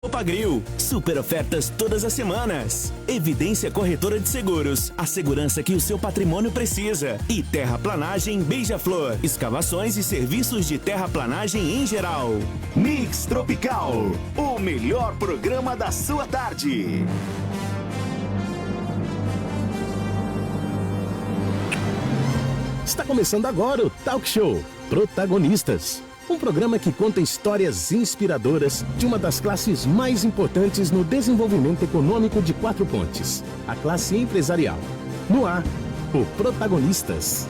Copagril, super ofertas todas as semanas. Evidência Corretora de Seguros, a segurança que o seu patrimônio precisa. E Terraplanagem Beija-Flor, escavações e serviços de terraplanagem em geral. Mix Tropical, o melhor programa da sua tarde. Está começando agora o Talk Show Protagonistas. Um programa que conta histórias inspiradoras de uma das classes mais importantes no desenvolvimento econômico de Quatro Pontes, a classe empresarial. No ar, o Protagonistas.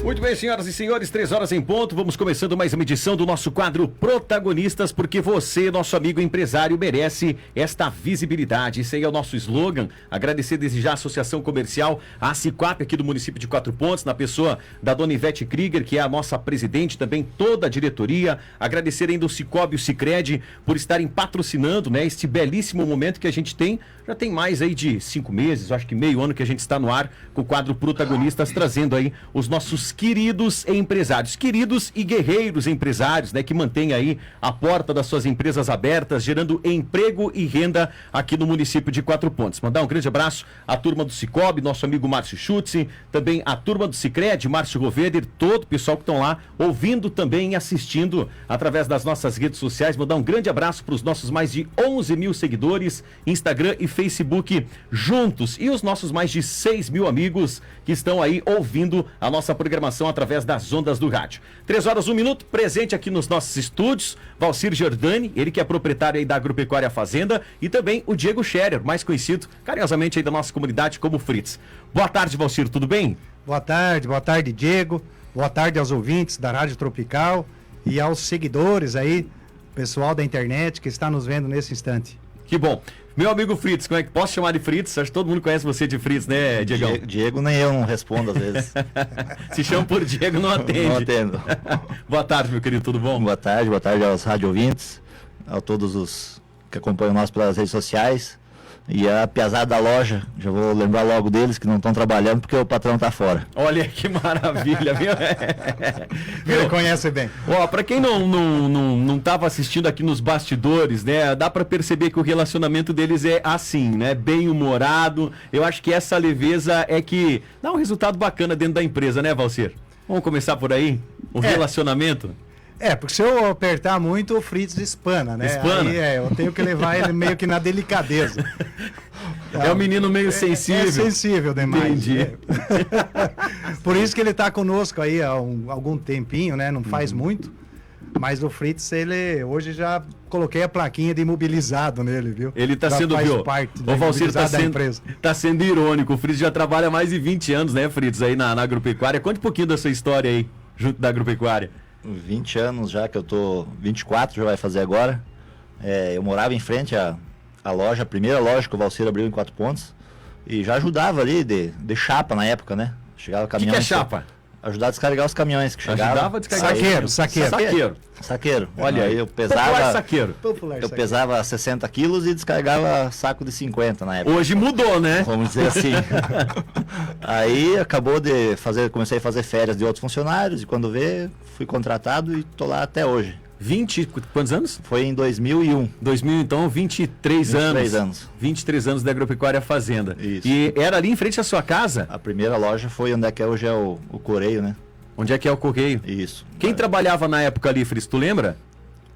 Muito bem, senhoras e senhores, 3 horas em ponto, vamos começando mais uma edição do nosso quadro Protagonistas, porque você, nosso amigo empresário, merece esta visibilidade. Esse aí é o nosso slogan. Agradecer desde já a Associação Comercial, a Cicap aqui do município de Quatro Pontes, na pessoa da dona Ivete Krieger, que é a nossa presidente, também toda a diretoria. Agradecer ainda o Cicobi e o Sicredi por estarem patrocinando, né, este belíssimo momento que a gente tem. Já tem mais aí de 5 meses, acho que meio ano que a gente está no ar com o quadro Protagonistas, trazendo aí os nossos queridos empresários, queridos e guerreiros empresários, né, que mantêm aí a porta das suas empresas abertas, gerando emprego e renda aqui no município de Quatro Pontes. Mandar um grande abraço à turma do Cicobi, nosso amigo Márcio Schutze, também a turma do Sicredi, Márcio Roveder, todo o pessoal que estão lá ouvindo também e assistindo através das nossas redes sociais. Mandar um grande abraço para os nossos mais de 11 mil seguidores, Instagram e Facebook juntos, e os nossos mais de 6 mil amigos que estão aí ouvindo a nossa programação através das ondas do rádio. 3 horas, 1 minuto, presente aqui nos nossos estúdios, Valcir Giordani, ele que é proprietário aí da Agropecuária Fazenda, e também o Diego Scherer, mais conhecido carinhosamente aí da nossa comunidade como Fritz. Boa tarde, Valcir, tudo bem? Boa tarde, Diego. Boa tarde aos ouvintes da Rádio Tropical e aos seguidores aí, pessoal da internet que está nos vendo nesse instante. Que bom. Meu amigo Fritz, como é que posso chamar de Fritz? Acho que todo mundo conhece você de Fritz, né, Diegão? Diego nem eu não respondo às vezes. Se chama por Diego, não atende. Não atendo. Boa tarde, meu querido, tudo bom? Boa tarde aos rádio ouvintes, a todos os que acompanham nós pelas redes sociais. E a piazada da loja, já vou lembrar logo deles que não estão trabalhando porque o patrão tá fora. Olha que maravilha, viu? Ele conhece bem. Ó, pra quem não tava assistindo aqui nos bastidores, né, dá pra perceber que o relacionamento deles é assim, né, bem humorado. Eu acho que essa leveza é que dá um resultado bacana dentro da empresa, né, Valcir? Vamos começar por aí? O relacionamento? Porque se eu apertar muito, o Fritz espana, né? Espana? Aí, eu tenho que levar ele meio que na delicadeza. É um menino meio sensível. É sensível demais. Entendi. Por isso que ele está conosco aí há algum tempinho, né? Não faz muito. Mas o Fritz, ele hoje já coloquei a plaquinha de imobilizado nele, viu? Ele tá já sendo, faz viu? parte O Valcir empresa. tá sendo irônico. O Fritz já trabalha há mais de 20 anos, né, Fritz, aí na Agropecuária. Conte um pouquinho da sua história aí, junto da Agropecuária. 20 anos já que eu tô, 24 já vai fazer agora. Eu morava em frente à loja, a primeira loja que o Valcir abriu em Quatro Pontes. E já ajudava ali de chapa na época, né? Chegava caminhão. O que é chapa? Ajudar a descarregar os caminhões que chegavam. Ajudava a descarregar. Saqueiro. Olha, aí eu pesava. Saqueiro. Eu pesava 60 quilos e descarregava saco de 50 na época. Hoje mudou, né? Vamos dizer assim. Aí comecei a fazer férias de outros funcionários e quando vê, fui contratado e tô lá até hoje. 20, quantos anos? Foi em 2001. 2000, então, 23 anos. 23 anos. 23 anos da Agropecuária Fazenda. Isso. E era ali em frente à sua casa? A primeira loja foi onde é que hoje é o Correio, né? Onde é que é o Correio? Isso. Quem trabalhava na época ali, Fritz, tu lembra?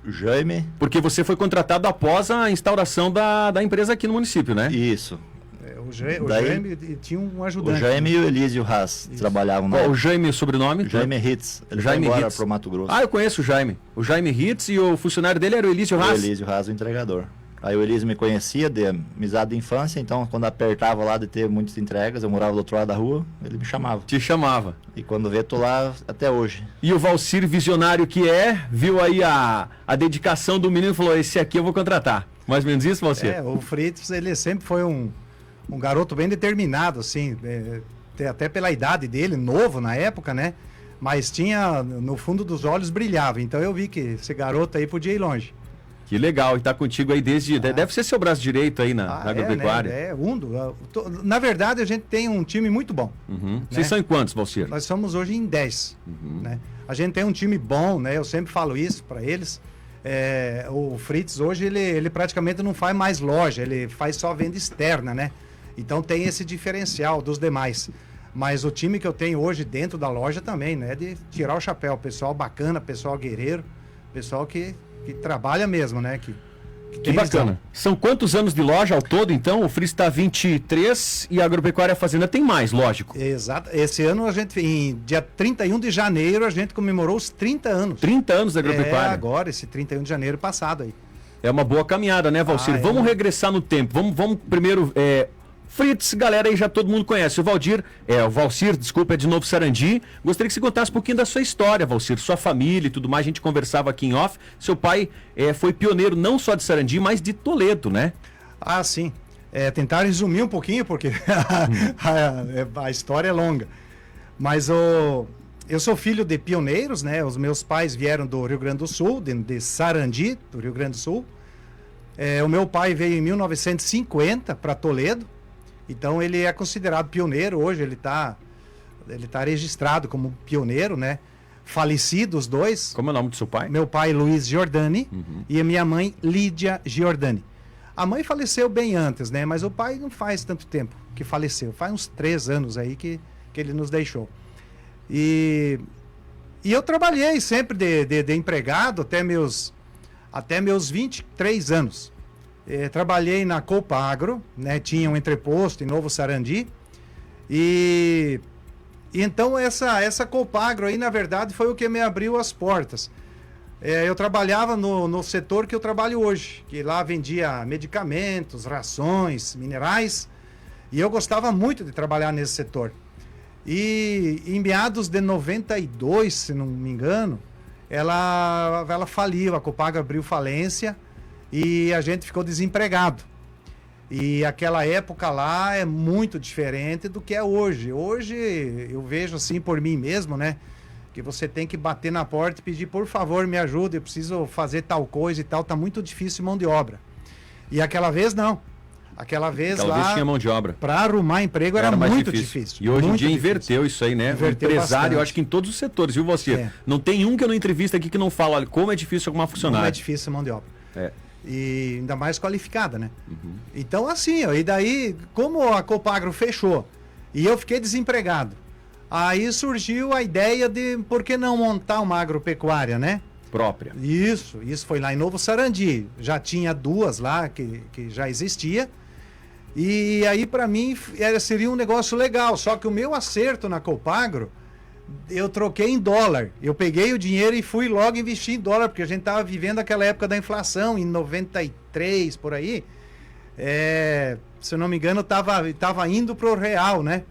Jaime. Porque você foi contratado após a instauração da empresa aqui no município, né? Isso. O Jaime tinha um ajudante. O Jaime e o Elísio Haas trabalhavam na. O Jaime, o sobrenome? Jaime Hitz. Ele Jaime foi agora Hitz. pro Mato Grosso. Ah, eu conheço o Jaime. O Jaime Hitz e o funcionário dele era o Elísio Haas? O Elísio Haas, o entregador. Aí o Elísio me conhecia de amizade de infância, então quando apertava lá de ter muitas entregas, eu morava do outro lado da rua, ele me chamava. Te chamava. E quando vê, tô lá até hoje. E o Valcir, visionário que viu aí a dedicação do menino e falou, esse aqui eu vou contratar. Mais ou menos isso, Valcir? O Fritz, ele sempre foi um garoto bem determinado, assim, até pela idade dele, novo na época, né? Mas tinha, no fundo dos olhos brilhava. Então eu vi que esse garoto aí podia ir longe. Que legal, e tá contigo aí desde... Deve ser seu braço direito aí na agropecuária. Né? Na verdade, a gente tem um time muito bom. Uhum. Né? Vocês são em quantos, Valcir? Nós somos hoje em 10. Né? A gente tem um time bom, né? Eu sempre falo isso para eles. O Fritz hoje, ele praticamente não faz mais loja, ele faz só venda externa, né? Então tem esse diferencial dos demais. Mas o time que eu tenho hoje dentro da loja também, né? De tirar o chapéu. Pessoal bacana, pessoal guerreiro, pessoal que trabalha mesmo, né? Que bacana. São quantos anos de loja ao todo, então? O Fritz está 23 e a Agropecuária Fazenda tem mais, lógico. Exato. Esse ano, em dia 31 de janeiro, a gente comemorou os 30 anos. 30 anos da Agropecuária. Agora, esse 31 de janeiro passado aí. É uma boa caminhada, né, Valcir? Vamos regressar no tempo. Vamos primeiro... Fritz, galera aí já todo mundo conhece. O Valcir, desculpa, é de Novo Sarandi. Gostaria que você contasse um pouquinho da sua história, Valcir, sua família e tudo mais. A gente conversava aqui em off. Seu pai foi pioneiro não só de Sarandi, mas de Toledo, né? Ah, sim. Tentar resumir um pouquinho, porque a história é longa. Mas eu sou filho de pioneiros, né? Os meus pais vieram do Rio Grande do Sul, de Sarandi, do Rio Grande do Sul. O meu pai veio em 1950 para Toledo. Então ele é considerado pioneiro hoje, ele tá registrado como pioneiro, né? Falecido os dois. Como é o nome do seu pai? Meu pai, Luiz Giordani, e a minha mãe, Lídia Giordani. A mãe faleceu bem antes, né? Mas o pai não faz tanto tempo que faleceu. Faz uns 3 anos aí que ele nos deixou. E eu trabalhei sempre de empregado até meus 23 anos. Trabalhei na Copa Agro, né? Tinha um entreposto em Novo Sarandi. E então essa Copa Agro aí, na verdade, foi o que me abriu as portas. Eu trabalhava no setor que eu trabalho hoje, que lá vendia medicamentos, rações, minerais. E eu gostava muito de trabalhar nesse setor. E em meados de 92, se não me engano, ela faliu, a Copa Agro abriu falência. E a gente ficou desempregado. E aquela época lá é muito diferente do que é hoje. Hoje eu vejo assim por mim mesmo, né? Que você tem que bater na porta e pedir, por favor, me ajude, eu preciso fazer tal coisa e tal. Tá muito difícil mão de obra. E aquela vez não. Aquela vez tinha mão de obra. Para arrumar emprego era muito difícil. E hoje em dia difícil. Inverteu isso aí, né? Inverteu o empresário, bastante. eu acho que em todos os setores, viu, você? Não tem um que eu não entrevisto aqui que não fala, olha, como é difícil arrumar funcionário. Como é difícil mão de obra. E ainda mais qualificada, né? Então, assim, e daí, como a Copa Agro fechou e eu fiquei desempregado, aí surgiu a ideia de por que não montar uma agropecuária, né? Própria. Isso foi lá em Novo Sarandi. Já tinha 2 lá que já existia. E aí, para mim, seria um negócio legal. Só que o meu acerto na Copa Agro, eu troquei em dólar. Eu peguei o dinheiro e fui logo investir em dólar, porque a gente estava vivendo aquela época da inflação, em 93, por aí. Se eu não me engano, tava indo pro real, né?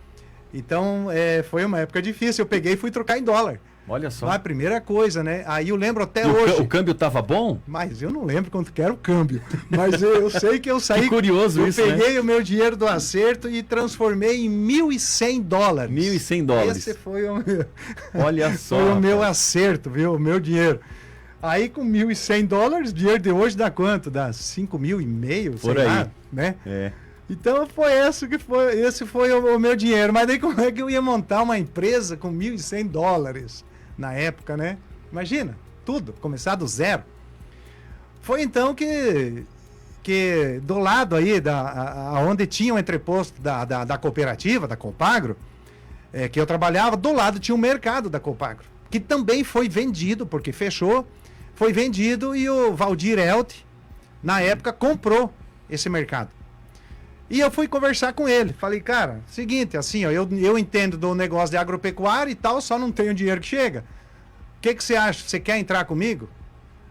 Então, foi uma época difícil. Eu peguei e fui trocar em dólar. Olha só. A primeira coisa, né? Aí eu lembro até hoje. O câmbio tava bom? Mas eu não lembro quanto que era o câmbio. Mas eu sei que eu saí. Que curioso isso, né? Eu peguei o meu dinheiro do acerto e transformei em $1.100. $1.100. Esse foi o meu... Olha só. Foi o meu acerto, viu? O meu dinheiro. Aí com $1.100, dinheiro de hoje dá quanto? Dá 5.500, por sei aí. Lá, né? Então esse foi o meu dinheiro. Mas daí como é que eu ia montar uma empresa com $1.100 na época, né? Imagina, tudo, começar do zero. Foi então que do lado aí, onde tinha o entreposto da cooperativa, da Copagro, que eu trabalhava, do lado tinha um mercado da Copagro, que também foi vendido, porque fechou, foi vendido e o Valdir Helt, na época, comprou esse mercado. E eu fui conversar com ele. Falei, cara, seguinte, assim, ó, eu entendo do negócio de agropecuária e tal, só não tenho dinheiro que chega. O que você acha? Você quer entrar comigo?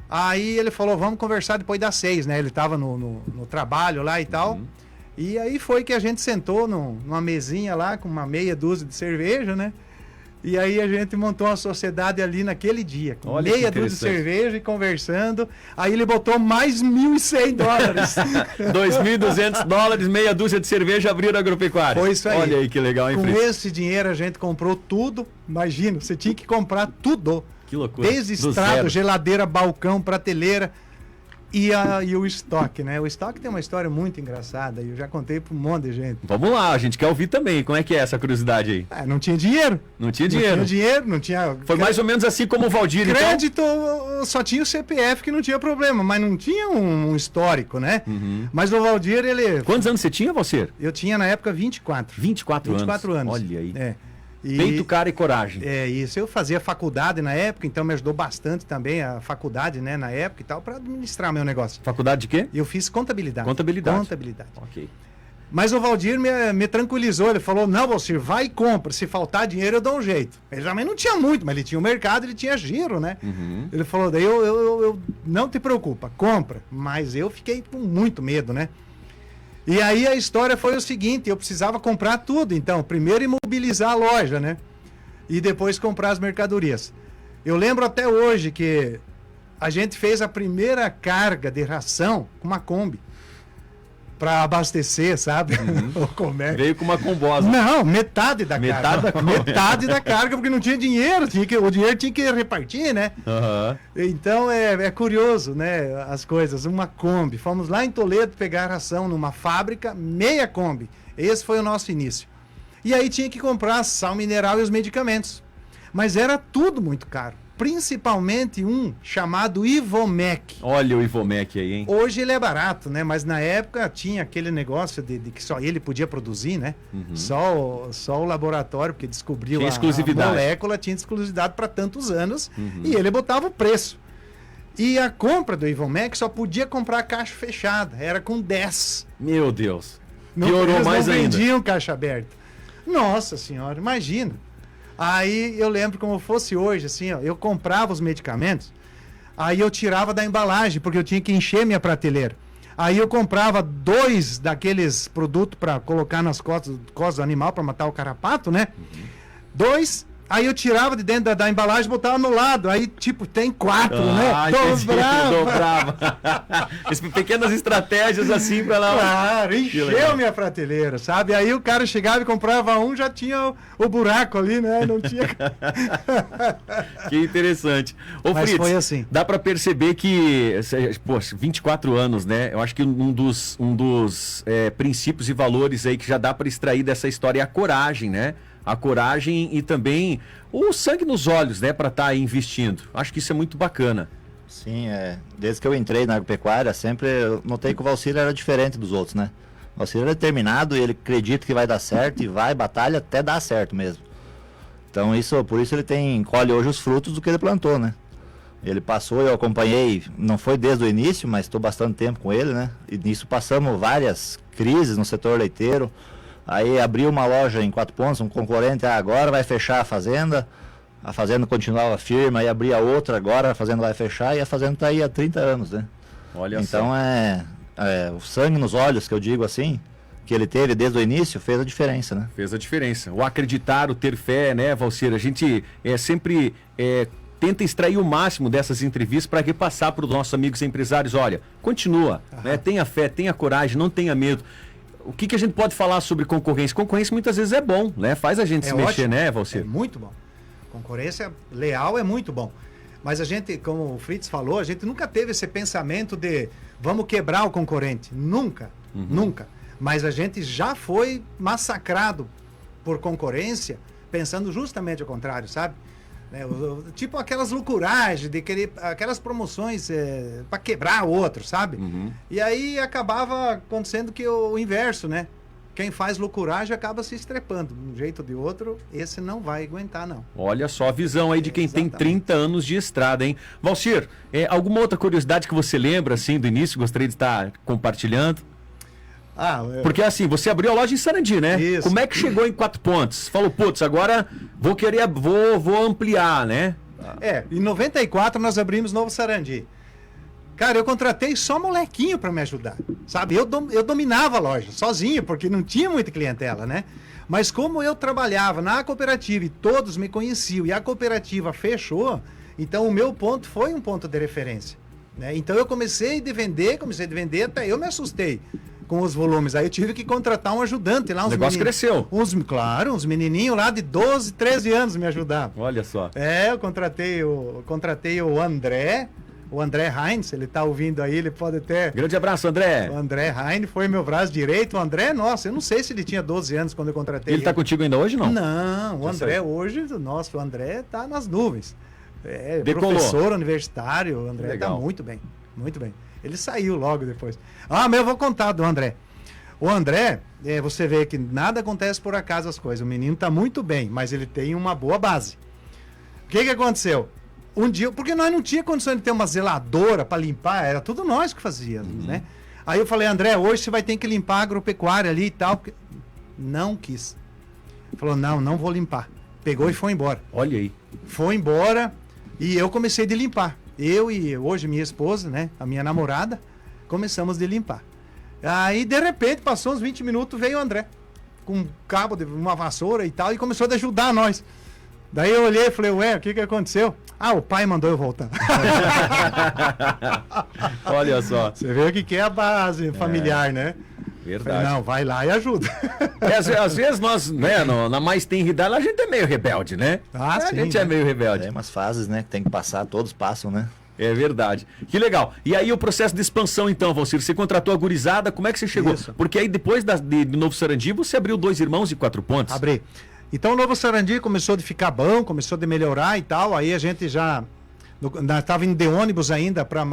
Aí ele falou, vamos conversar depois das 6, né? Ele estava no trabalho lá e tal. E aí foi que a gente sentou numa mesinha lá, com uma meia dúzia de cerveja, né? E aí a gente montou uma sociedade ali naquele dia, com Olha meia que dúzia de interessante. cerveja e conversando. Aí ele botou mais $1.100. $2.200, meia dúzia de cerveja, abriram a agropecuária. Foi isso aí. Olha aí que legal, hein, Com Fritz? esse dinheiro a gente comprou tudo. Imagina, você tinha que comprar tudo. Que loucura. Desde Do estrado, zero. geladeira, balcão, prateleira e o estoque, né? O estoque tem uma história muito engraçada e eu já contei para um monte de gente. Vamos lá, a gente quer ouvir também. Como é que é essa curiosidade aí? Não tinha dinheiro. Não tinha dinheiro. Não tinha dinheiro, não tinha... Foi mais ou menos assim como o Valdir, então? Crédito, só tinha o CPF que não tinha problema, mas não tinha um histórico, né? Mas o Valdir, ele... Quantos anos você tinha, Valcir? Eu tinha na época 24. 24 anos. Olha aí. E- Peito, cara e coragem. É isso, eu fazia faculdade na época, então me ajudou bastante também a faculdade, né, na época e tal, para administrar meu negócio. Faculdade de quê? Eu fiz contabilidade. Contabilidade. Ok. Mas o Valdir me tranquilizou, ele falou, não, Valcir, vai e compra, se faltar dinheiro eu dou um jeito. Ele também não tinha muito, mas ele tinha o mercado, ele tinha giro, né? Ele falou, daí eu não te preocupa, compra. Mas eu fiquei com muito medo, né? E aí a história foi o seguinte, eu precisava comprar tudo, então, primeiro imobilizar a loja, né? E depois comprar as mercadorias. Eu lembro até hoje que a gente fez a primeira carga de ração com uma Kombi para abastecer, sabe? O comércio. Veio com uma combosa. Não, metade da Metade carga. da Kombi. Metade da carga, porque não tinha dinheiro, o dinheiro tinha que repartir, né? Aham. Então é curioso, né? As coisas. Uma Kombi. Fomos lá em Toledo pegar ração numa fábrica, meia Kombi. Esse foi o nosso início. E aí tinha que comprar sal mineral e os medicamentos. Mas era tudo muito caro. Principalmente um chamado Ivomec. Olha o Ivomec aí, hein? Hoje ele é barato, né? Mas na época tinha aquele negócio de que só ele podia produzir, né? Só o laboratório, porque descobriu Tinha a exclusividade. molécula, tinha exclusividade para tantos anos. E ele botava o preço. E a compra do Ivomec só podia comprar caixa fechada. Era com 10. Meu Deus. Não, Piorou eles mais não ainda. vendiam caixa aberta. Nossa senhora, imagina. Aí eu lembro como fosse hoje, assim, ó, eu comprava os medicamentos, aí eu tirava da embalagem, porque eu tinha que encher minha prateleira. Aí eu comprava 2 daqueles produtos para colocar nas costas do animal, para matar o carrapato, né? 2, aí eu tirava de dentro da embalagem e botava no lado. Aí, tipo, tem 4, né? Entendi, Dobrava. dobrava. Pequenas estratégias assim pra lá. Claro, Que encheu legal. minha prateleira, sabe? Aí o cara chegava e comprava um, já tinha o buraco ali, né? Não tinha. Que interessante. Ô, Mas Fritz, foi assim. dá pra perceber que, poxa, 24 anos, né? Eu acho que um dos princípios e valores aí que já dá pra extrair dessa história é a coragem, né? A coragem e também o sangue nos olhos, né? Pra estar aí investindo. Acho que isso é muito bacana. Sim, desde que eu entrei na agropecuária, sempre eu notei que o Valcir era diferente dos outros, né? O Valcir é determinado e ele acredita que vai dar certo e vai, batalha até dar certo mesmo. Então por isso ele colhe hoje os frutos do que ele plantou, né? Ele passou, eu acompanhei, não foi desde o início, mas estou bastante tempo com ele, né? E nisso passamos várias crises no setor leiteiro. Aí abriu uma loja em 4 Pontos, um concorrente, agora vai fechar a fazenda continuava firme, aí abria outra, agora a fazenda vai fechar e a fazenda está aí há 30 anos, né? Olha Então só. o sangue nos olhos, que eu digo assim, que ele teve desde o início, fez a diferença, né? Fez a diferença. O acreditar, o ter fé, né, Valcir? A gente sempre tenta extrair o máximo dessas entrevistas para repassar para os nossos amigos empresários. Olha, continua, né? Tenha fé, tenha coragem, não tenha medo. O que a gente pode falar sobre concorrência? Concorrência muitas vezes é bom, né? Faz a gente se mexer, ótimo. né, É Valcir? muito bom. Concorrência leal é muito bom. Mas a gente, como o Fritz falou, a gente nunca teve esse pensamento de vamos quebrar o concorrente. Nunca, nunca. Mas a gente já foi massacrado por concorrência, pensando justamente ao contrário, sabe? Tipo aquelas loucuragens de querer, aquelas promoções para quebrar o outro, sabe? E aí acabava acontecendo que o inverso, né? Quem faz loucuragem acaba se estrepando. De um jeito ou de outro, esse não vai aguentar, não. Olha só a visão aí de quem tem Exatamente. 30 anos de estrada, hein? Valcir, alguma outra curiosidade que você lembra, assim, do início, gostaria de estar compartilhando? Porque assim, você abriu a loja em Sarandi, né? Isso. Como é que chegou em 4 Pontos? Falou, putz, agora vou ampliar, né? Em 94 nós abrimos Novo Sarandi. Cara, eu contratei só molequinho para me ajudar, sabe? Eu dominava a loja sozinho, porque não tinha muita clientela, né? Mas como eu trabalhava na cooperativa e todos me conheciam e a cooperativa fechou, então o meu ponto foi um ponto de referência, né? Então eu comecei a vender, até eu me assustei com os volumes. Aí eu tive que contratar um ajudante lá. O negócio cresceu. Claro, uns menininhos lá de 12, 13 anos me ajudavam. Olha só. Eu contratei o André Heinz, ele tá ouvindo aí, ele pode até... Grande abraço, André. O André Heinz foi meu braço direito. O André, nossa, eu não sei se ele tinha 12 anos quando eu contratei Ele tá contigo ainda hoje, não? Não, o Já André sei. hoje, nossa, o André tá nas nuvens. Decolou. Professor universitário, o André Legal. tá muito bem, muito bem. Ele saiu logo depois. Mas eu vou contar do André. O André, você vê que nada acontece por acaso as coisas. O menino tá muito bem, mas ele tem uma boa base. O que aconteceu? Um dia, porque nós não tinha condição de ter uma zeladora para limpar, era tudo nós que fazíamos, né? Aí eu falei, André, hoje você vai ter que limpar a agropecuária ali e tal. Não quis. Falou, não vou limpar. Pegou e foi embora. Olha aí. Foi embora e eu comecei de limpar. Eu e hoje minha esposa, né, a minha namorada, começamos de limpar. Aí, de repente, passou uns 20 minutos, veio o André, com um cabo de uma vassoura e tal, e começou a ajudar nós. Daí eu olhei e falei, ué, o que aconteceu? O pai mandou eu voltar. Olha só. Você vê o que é a base familiar, né? Verdade. Falei, não, vai lá e ajuda. Às vezes nós, né, na mais tenridade, a gente é meio rebelde, né? Ah, A sim, gente né? é meio rebelde. Tem umas fases, né, que tem que passar, todos passam, né? É verdade. Que legal. E aí o processo de expansão, então, Valcir, você contratou a gurizada, como é que você chegou? Isso. Porque aí depois de Novo Sarandi, você abriu 2 Irmãos e 4 Pontes. Abri. Então o Novo Sarandi começou de ficar bom, começou de melhorar e tal. Aí a gente já estava indo de ônibus ainda para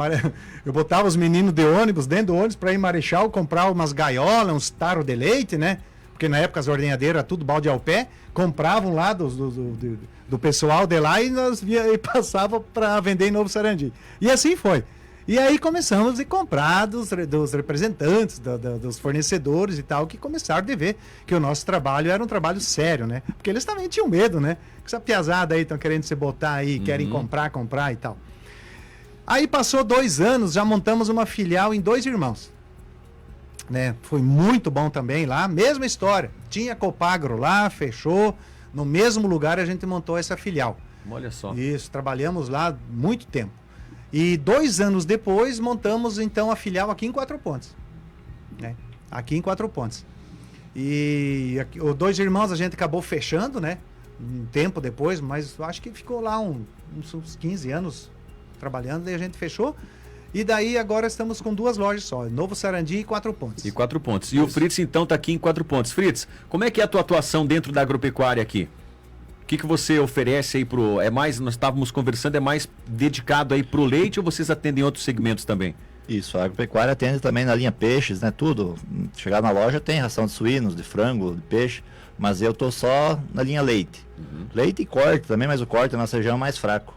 eu botava os meninos de ônibus dentro do ônibus para ir em Marechal comprar umas gaiolas, uns taros de leite, né? Porque na época as ordenhadeiras tudo balde ao pé, compravam lá do pessoal de lá e nós e passava para vender em Novo Sarandi. E assim foi. E aí começamos a comprar dos representantes, dos fornecedores e tal, que começaram a ver que o nosso trabalho era um trabalho sério, né? Porque eles também tinham medo, né? Que essa piazada aí estão querendo se botar aí, querem comprar e tal. Aí passou 2 anos, já montamos uma filial em 2 Irmãos. Né? Foi muito bom também lá, mesma história. Tinha Copagro lá, fechou. No mesmo lugar a gente montou essa filial. Olha só. Isso, trabalhamos lá muito tempo. E 2 anos depois montamos então a filial aqui em 4 Pontes. Né? Aqui em 4 Pontes. E os 2 Irmãos a gente acabou fechando, né? Um tempo depois, mas acho que ficou lá uns 15 anos trabalhando, daí a gente fechou. E daí agora estamos com 2 lojas só, Novo Sarandi e 4 Pontes. E 4 Pontes. E o Fritz então está aqui em 4 Pontes. Fritz, como é que é a tua atuação dentro da agropecuária aqui? O que você oferece aí pro... nós estávamos conversando, é mais dedicado aí pro leite ou vocês atendem outros segmentos também? Isso, a agropecuária atende também na linha peixes, né? Tudo. Chegar na loja tem ração de suínos, de frango, de peixe, mas eu tô só na linha leite. Leite e corte também, mas o corte na nossa região é mais fraco.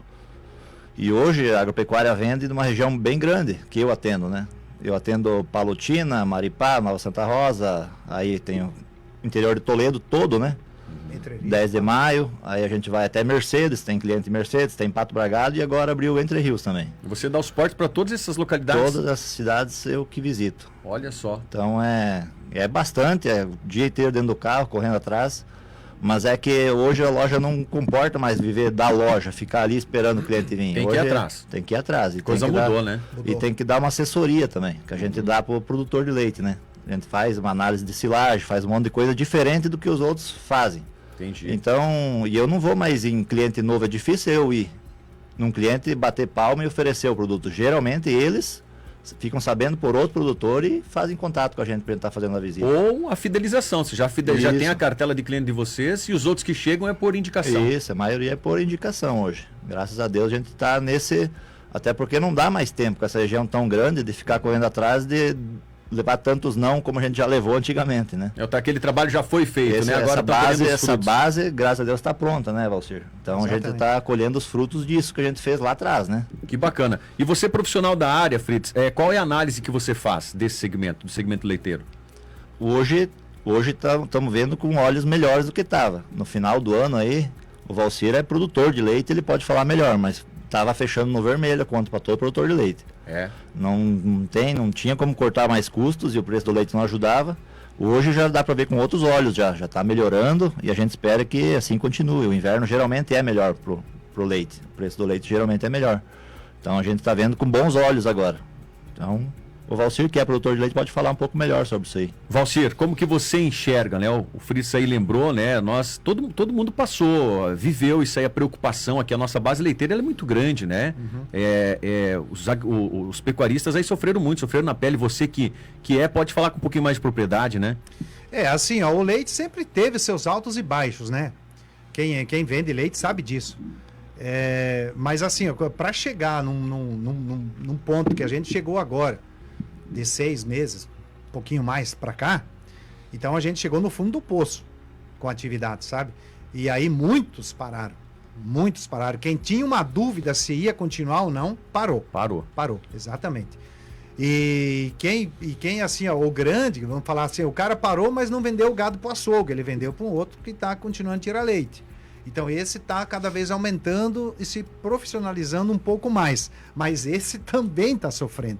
E hoje a agropecuária vende numa região bem grande, que eu atendo, né? Eu atendo Palotina, Maripá, Nova Santa Rosa, aí tem o interior de Toledo todo, né? 10 de maio, aí a gente vai até Mercedes, tem cliente em Mercedes, tem Pato Bragado e agora abriu Entre Rios também. Você dá o suporte para todas essas localidades? Todas as cidades eu que visito. Olha só. Então é bastante, é o dia inteiro dentro do carro, correndo atrás. Mas é que hoje a loja não comporta mais viver da loja, ficar ali esperando o cliente vir. Tem que ir atrás. Tem que ir atrás. E Coisa tem que mudou, dar, né? E tem que dar uma assessoria também, que a gente dá para o produtor de leite, né? A gente faz uma análise de silagem, faz um monte de coisa diferente do que os outros fazem. Entendi. Então, e eu não vou mais em cliente novo, é difícil eu ir num cliente, bater palma e oferecer o produto. Geralmente eles ficam sabendo por outro produtor e fazem contato com a gente para estar fazendo a visita. Ou a fidelização, você já Isso. tem a cartela de cliente de vocês e os outros que chegam é por indicação. Isso, a maioria é por indicação hoje. Graças a Deus a gente está nesse... Até porque não dá mais tempo com essa região tão grande de ficar correndo atrás de levar tantos não como a gente já levou antigamente, né? Aquele trabalho já foi feito, né? Agora essa base, graças a Deus, está pronta, né, Valcir? Então Exatamente. a gente está colhendo os frutos disso que a gente fez lá atrás, né? Que bacana. E você, profissional da área, Fritz, qual é a análise que você faz desse segmento, do segmento leiteiro? Hoje estamos vendo com olhos melhores do que estava. No final do ano aí, o Valcir é produtor de leite, ele pode falar melhor, mas estava fechando no vermelho a conta para todo produtor de leite. É. Não tinha como cortar mais custos e o preço do leite não ajudava. Hoje já dá para ver com outros olhos, já está melhorando e a gente espera que assim continue. O inverno geralmente é melhor pro leite, o preço do leite geralmente é melhor. Então a gente está vendo com bons olhos agora. Então o Valcir, que é produtor de leite, pode falar um pouco melhor sobre isso aí. Valcir, como que você enxerga, né? O Fritz aí lembrou, né? Todo mundo passou, viveu isso aí, a preocupação aqui. A nossa base leiteira ela é muito grande, né? Os pecuaristas aí sofreram muito, sofreram na pele. Você que pode falar com um pouquinho mais de propriedade, né? Assim, ó, o leite sempre teve seus altos e baixos, né? Quem vende leite sabe disso. Mas assim, para chegar num ponto que a gente chegou agora, de 6 meses, um pouquinho mais para cá, então a gente chegou no fundo do poço com a atividade, sabe? E aí muitos pararam. Quem tinha uma dúvida se ia continuar ou não, parou, exatamente. E quem assim, ó, o grande, vamos falar assim, o cara parou, mas não vendeu o gado pro açougue, ele vendeu para um outro que está continuando a tirar leite. Então esse está cada vez aumentando e se profissionalizando um pouco mais, mas esse também está sofrendo.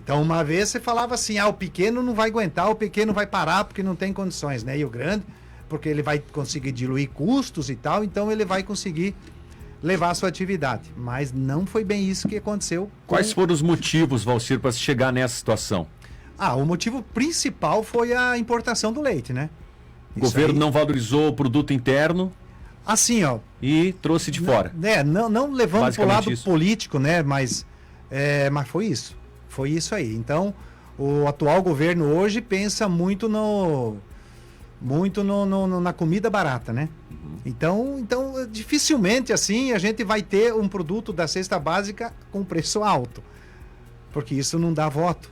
Então, uma vez você falava assim, o pequeno não vai aguentar, o pequeno vai parar porque não tem condições, né? E o grande, porque ele vai conseguir diluir custos e tal, então ele vai conseguir levar a sua atividade. Mas não foi bem isso que aconteceu. Quais foram os motivos, Valcir, para se chegar nessa situação? O motivo principal foi a importação do leite, né? O governo não valorizou o produto interno. Assim, ó. E trouxe de fora. Não levando para o lado político, né? Mas foi isso. Foi isso aí. Então, o atual governo hoje pensa muito na comida barata, né? Então, dificilmente assim a gente vai ter um produto da cesta básica com preço alto, porque isso não dá voto.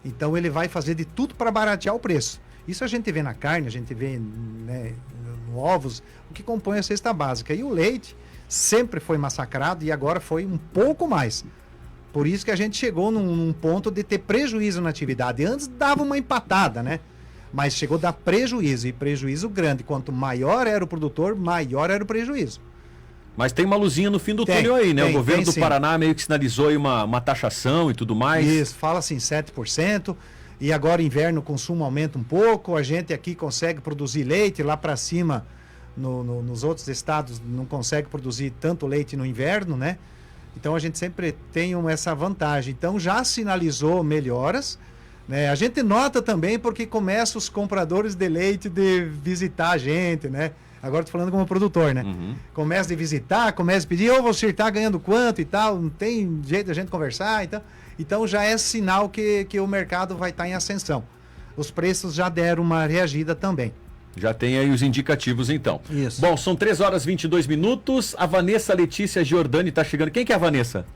Então, ele vai fazer de tudo para baratear o preço. Isso a gente vê na carne, a gente vê, né, no ovos, o que compõe a cesta básica. E o leite sempre foi massacrado e agora foi um pouco mais. Por isso que a gente chegou num ponto de ter prejuízo na atividade. Antes dava uma empatada, né? Mas chegou a dar prejuízo, e prejuízo grande. Quanto maior era o produtor, maior era o prejuízo. Mas tem uma luzinha no fim do túnel aí, né? O governo do Paraná meio que sinalizou aí uma taxação e tudo mais. Isso, fala assim 7%. E agora inverno o consumo aumenta um pouco. A gente aqui consegue produzir leite. Lá para cima, nos outros estados, não consegue produzir tanto leite no inverno, né? Então a gente sempre tem essa vantagem. Então já sinalizou melhoras, né? A gente nota também porque começa os compradores de leite de visitar a gente, né? Agora estou falando como produtor, né? Começa de visitar, começa a pedir, você está ganhando quanto e tal, não tem jeito de a gente conversar, então já é sinal que o mercado vai estar em ascensão. Os preços já deram uma reagida também. Já tem aí os indicativos, então. Isso. Bom, são 3 horas e 22 minutos. A Vanessa Letícia Giordani está chegando. Quem que é a Vanessa?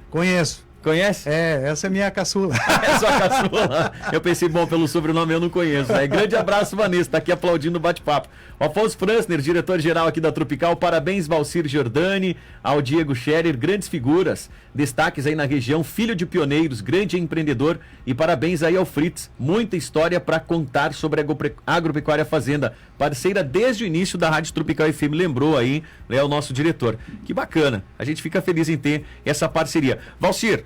Conheço. Conhece? Essa é minha caçula. É sua caçula. Eu pensei, bom, pelo sobrenome eu não conheço. Grande abraço, Vanessa, tá aqui aplaudindo o bate-papo. O Afonso Fransner, diretor-geral aqui da Tropical. Parabéns, Valcir Giordani, ao Diego Scherer, grandes figuras. Destaques aí na região, filho de pioneiros, grande empreendedor. E parabéns aí ao Fritz. Muita história para contar sobre a Agropecuária Fazenda. Parceira desde o início da Rádio Tropical FM, lembrou aí, né, o nosso diretor. Que bacana. A gente fica feliz em ter essa parceria. Valcir,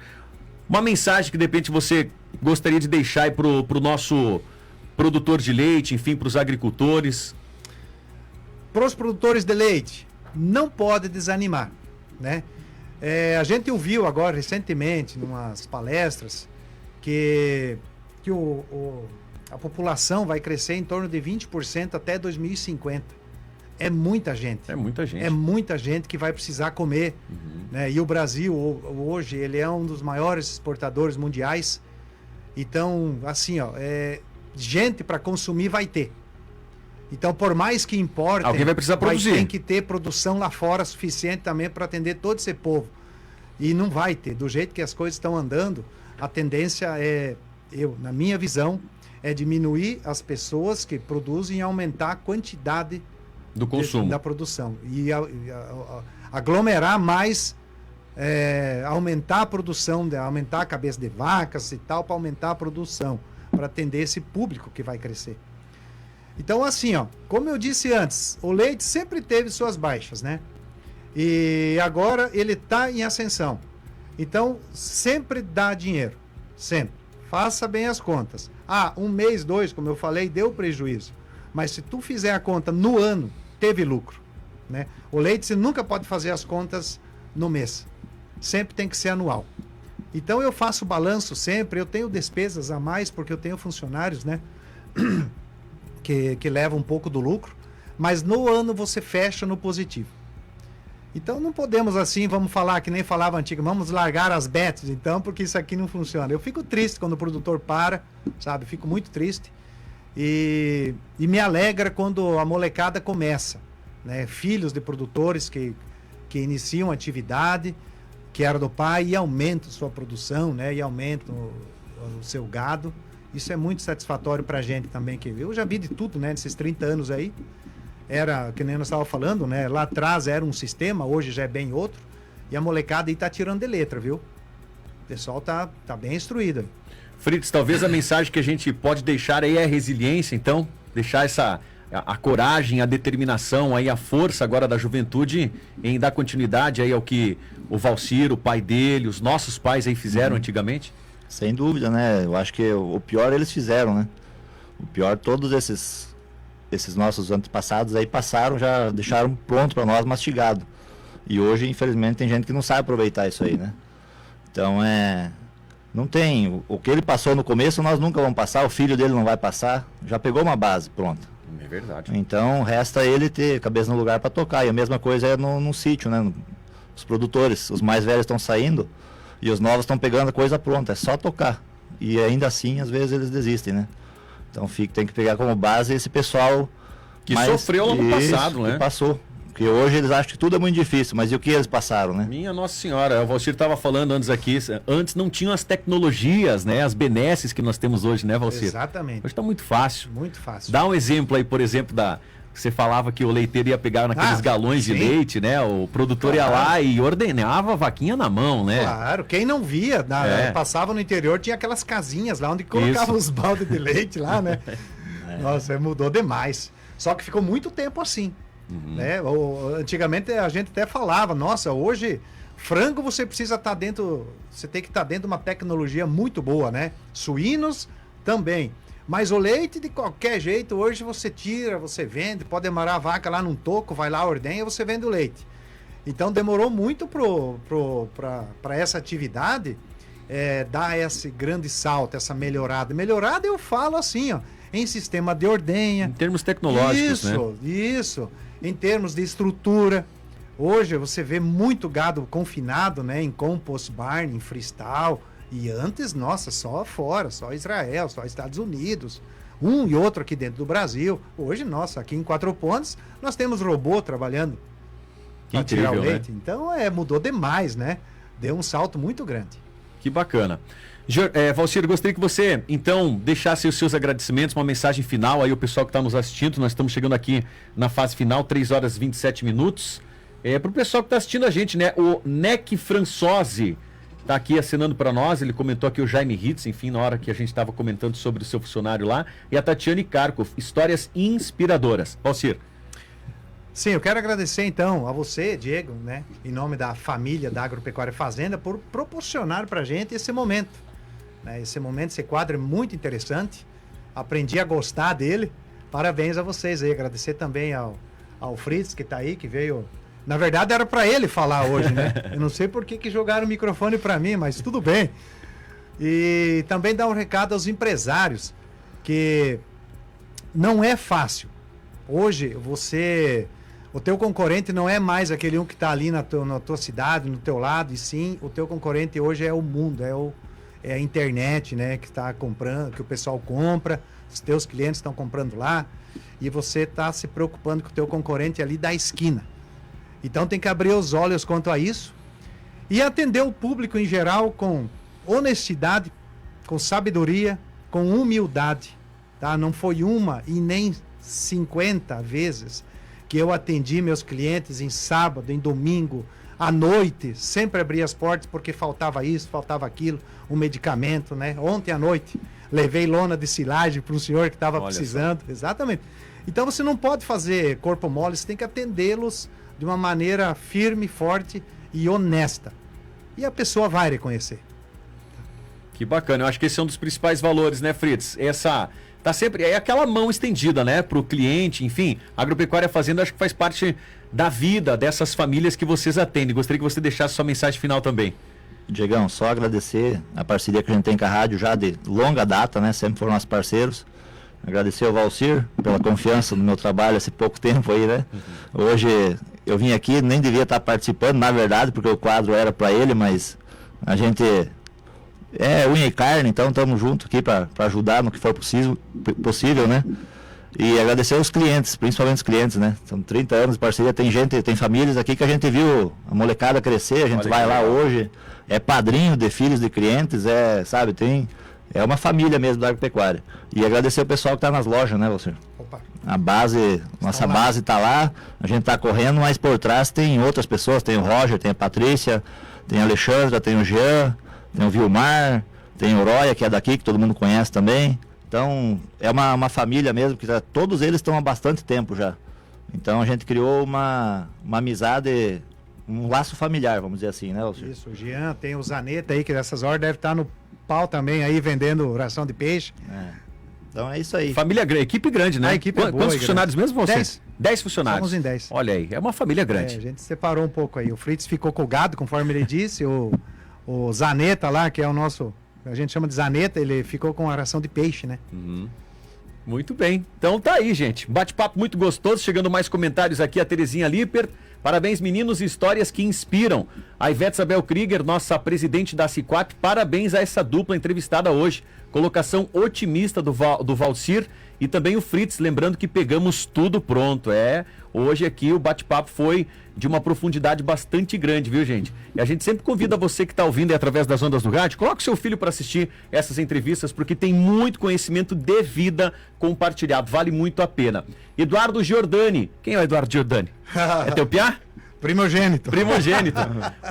uma mensagem que de repente você gostaria de deixar aí pro nosso produtor de leite, enfim, para os agricultores. Para os produtores de leite, não pode desanimar, né? A gente ouviu agora recentemente, em umas palestras, que a população vai crescer em torno de 20% até 2050. É muita gente. É muita gente. É muita gente que vai precisar comer. Né? E o Brasil, hoje, ele é um dos maiores exportadores mundiais. Então, assim, gente para consumir vai ter. Então, por mais que importe, alguém vai precisar produzir. Tem que ter produção lá fora suficiente também para atender todo esse povo. E não vai ter. Do jeito que as coisas estão andando, a tendência na minha visão, é diminuir as pessoas que produzem e aumentar a quantidade do consumo da produção. E aglomerar mais, aumentar a produção, aumentar a cabeça de vacas e tal, para aumentar a produção, para atender esse público que vai crescer. Então, assim, como eu disse antes, o leite sempre teve suas baixas, né? E agora ele está em ascensão. Então, sempre dá dinheiro. Sempre. Faça bem as contas. Um mês, 2, como eu falei, deu prejuízo. Mas se tu fizer a conta no ano, teve lucro, né? O leite você nunca pode fazer as contas no mês. Sempre tem que ser anual. Então eu faço balanço sempre, eu tenho despesas a mais porque eu tenho funcionários, né? que levam um pouco do lucro, mas no ano você fecha no positivo. Então não podemos assim, vamos falar que nem falava antigo, vamos largar as bets então, porque isso aqui não funciona. Eu fico triste quando o produtor para, sabe? Fico muito triste e me alegra quando a molecada começa, né? Filhos de produtores que iniciam atividade, que era do pai e aumentam sua produção, né? E aumentam o seu gado. Isso é muito satisfatório pra gente também, que eu já vi de tudo, né? Nesses 30 anos aí. Era, que nem nós estávamos falando, né? Lá atrás era um sistema, hoje já é bem outro. E a molecada aí tá tirando de letra, viu? O pessoal tá bem instruído. Fritz, talvez a mensagem que a gente pode deixar aí é a resiliência, então. Deixar a coragem, a determinação, aí a força agora da juventude em dar continuidade aí ao que o Valcir, o pai dele, os nossos pais aí fizeram antigamente. Sem dúvida, né? Eu acho que o pior eles fizeram, né? O pior, todos esses nossos antepassados aí passaram, já deixaram pronto para nós, mastigado. E hoje, infelizmente, tem gente que não sabe aproveitar isso aí, né? Então, não tem. O que ele passou no começo, nós nunca vamos passar, o filho dele não vai passar. Já pegou uma base, pronto. É verdade. Então, resta ele ter cabeça no lugar para tocar. E a mesma coisa é no sítio, né? Os produtores, os mais velhos estão saindo e os novos estão pegando a coisa pronta. É só tocar. E ainda assim, às vezes, eles desistem, né? Então tem que pegar como base esse pessoal que sofreu no passado, né? Que passou. Porque hoje eles acham que tudo é muito difícil, mas e o que eles passaram, né? Minha Nossa Senhora, o Valcir estava falando antes aqui, antes não tinham as tecnologias, né? As benesses que nós temos hoje, né, Valcir? Exatamente. Hoje está muito fácil. Muito fácil. Dá um exemplo aí, por exemplo, você falava que o leiteiro ia pegar naqueles galões de leite, né? O produtor ia lá e ordenava a vaquinha na mão, né? Claro, quem não via, passava no interior, tinha aquelas casinhas lá onde colocava os baldes de leite lá, né? Nossa, mudou demais. Só que ficou muito tempo assim, né? Antigamente a gente até falava, nossa, hoje frango você precisa estar dentro, você tem que estar dentro de uma tecnologia muito boa, né? Suínos também. Mas o leite, de qualquer jeito, hoje você tira, você vende, pode amarrar a vaca lá num toco, vai lá, ordenha, você vende o leite. Então demorou muito para essa atividade dar esse grande salto, essa melhorada. Melhorada eu falo assim, ó, em sistema de ordenha. Em termos tecnológicos, né? Isso. Em termos de estrutura. Hoje você vê muito gado confinado, né? Em compost barn, em freestyle. E antes, nossa, só fora, só Israel, só Estados Unidos, um e outro aqui dentro do Brasil. Hoje, nossa, aqui em Quatro Pontes, nós temos robô trabalhando para tirar o leite. Né? Então, mudou demais, né? Deu um salto muito grande. Que bacana. Valcir, gostaria que você, então, deixasse os seus agradecimentos, uma mensagem final aí, o pessoal que está nos assistindo. Nós estamos chegando aqui na fase final, 3 horas e 27 minutos. Para o pessoal que está assistindo a gente, né? O Neck Françosi está aqui assinando para nós, ele comentou aqui o Jaime Hitz, enfim, na hora que a gente estava comentando sobre o seu funcionário lá, e a Tatiane Karkov, histórias inspiradoras. Valcir. Sim, eu quero agradecer então a você, Diego, né, em nome da família da Agropecuária Fazenda, por proporcionar para a gente esse momento. Né, esse quadro é muito interessante, aprendi a gostar dele, parabéns a vocês aí, agradecer também ao Fritz que está aí, que veio... Na verdade era para ele falar hoje, né? Eu não sei por que jogaram o microfone para mim, mas tudo bem. E também dar um recado aos empresários, que não é fácil. Hoje o teu concorrente não é mais aquele um que está ali na tua cidade, no teu lado, e sim, o teu concorrente hoje é o mundo, é a internet, né? Que está comprando, que o pessoal compra, os teus clientes estão comprando lá, e você está se preocupando com o teu concorrente ali da esquina. Então tem que abrir os olhos quanto a isso e atender o público em geral com honestidade, com sabedoria, com humildade. Tá? Não foi uma e nem 50 vezes que eu atendi meus clientes em sábado, em domingo, à noite. Sempre abri as portas porque faltava isso, faltava aquilo, um medicamento, né? Ontem à noite levei lona de silagem para um senhor que estava precisando. Exatamente. Então você não pode fazer corpo mole, você tem que atendê-los de uma maneira firme, forte e honesta. E a pessoa vai reconhecer. Que bacana, eu acho que esse é um dos principais valores, né, Fritz? Tá sempre, é aquela mão estendida, né, pro cliente, enfim, a Agropecuária Fazenda acho que faz parte da vida dessas famílias que vocês atendem. Gostaria que você deixasse sua mensagem final também. Diegão, só agradecer a parceria que a gente tem com a rádio já de longa data, né, sempre foram nossos parceiros. Agradecer ao Valcir pela confiança no meu trabalho esse pouco tempo aí, né. Hoje eu vim aqui, nem devia estar participando, na verdade, porque o quadro era para ele, mas a gente é unha e carne, então estamos juntos aqui para ajudar no que for possível, né? E agradecer aos clientes, principalmente os clientes, né? São 30 anos de parceria, tem famílias aqui que a gente viu a molecada crescer, a gente vai lá hoje, é padrinho de filhos de clientes, sabe, é uma família mesmo da agropecuária. E agradecer o pessoal que está nas lojas, né, você? Nossa base está lá, a gente está correndo, mas por trás tem outras pessoas, tem o Roger, tem a Patrícia, tem a Alexandra, tem o Jean, tem o Vilmar, tem o Roya, que é daqui, que todo mundo conhece também. Então, é uma família mesmo, que todos eles estão há bastante tempo já. Então, a gente criou uma amizade, um laço familiar, vamos dizer assim, né, Alcir? Isso, o Jean, tem o Zaneta aí, que nessas horas deve estar no pau também aí, vendendo ração de peixe. Então, é isso aí. Família grande, equipe grande, né? A equipe é boa, Quantos funcionários mesmo vocês? 10 funcionários. Somos em 10. Olha aí, é uma família grande. A gente separou um pouco aí. O Fritz ficou com o gado, conforme ele disse, o Zaneta lá, que é o nosso, a gente chama de Zaneta, ele ficou com a ração de peixe, né? Muito bem. Então tá aí, gente. Bate-papo muito gostoso. Chegando mais comentários aqui, a Terezinha Liper. Parabéns, meninos, histórias que inspiram. A Ivete Isabel Krieger, nossa presidente da Cicap, parabéns a essa dupla entrevistada hoje. Colocação otimista do Valcir e também o Fritz, lembrando que pegamos tudo pronto. Hoje aqui o bate-papo foi de uma profundidade bastante grande, viu, gente? E a gente sempre convida você que está ouvindo aí através das ondas do rádio, coloque seu filho para assistir essas entrevistas, porque tem muito conhecimento de vida compartilhado, vale muito a pena. Eduardo Giordani. Quem é o Eduardo Giordani? É teu piá? Primogênito.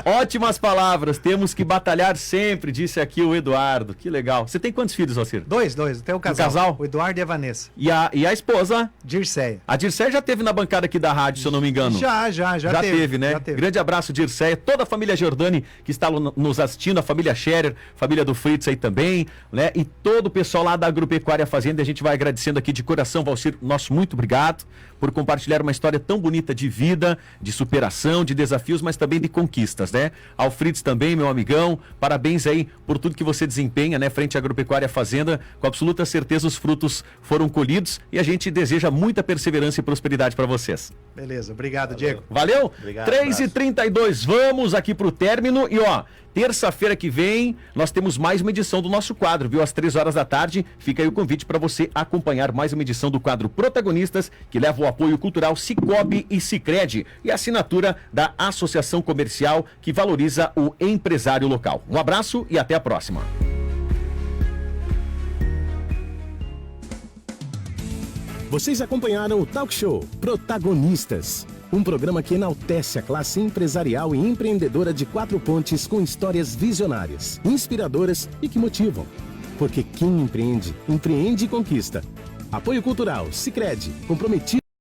Ótimas palavras, temos que batalhar sempre, disse aqui o Eduardo. Que legal. Você tem quantos filhos, Alcir? Dois, tem o casal. O Eduardo e a Vanessa. E a esposa? Dirceia. A Dirceia já teve na bancada aqui da rádio, se eu não me engano. Já teve, né? Já teve. Grande abraço, Dirceia, toda a família Giordani que está nos assistindo, a família Scherer, família do Fritz aí também, né? E todo o pessoal lá da Agropecuária Fazenda, a gente vai agradecendo aqui de coração, Valcir, nosso muito obrigado por compartilhar uma história tão bonita de vida, de superação, de desafios, mas também de conquistas, né? Ao Fritz também, meu amigão, parabéns aí por tudo que você desempenha, né? Frente à Agropecuária Fazenda, com absoluta certeza os frutos foram colhidos e a gente deseja muita perseverança e prosperidade para vocês. Beleza, obrigado, Diego. Valeu? Obrigado, 3h32, vamos aqui pro término e terça-feira que vem nós temos mais uma edição do nosso quadro, viu? Às 3 horas da tarde, fica aí o convite para você acompanhar mais uma edição do quadro Protagonistas, que leva o apoio cultural Cicobi e Sicredi e a assinatura da Associação Comercial que valoriza o empresário local. Um abraço e até a próxima. Vocês acompanharam o Talk Show Protagonistas, um programa que enaltece a classe empresarial e empreendedora de Quatro Pontes com histórias visionárias, inspiradoras e que motivam. Porque quem empreende, empreende e conquista. Apoio cultural Sicredi, comprometido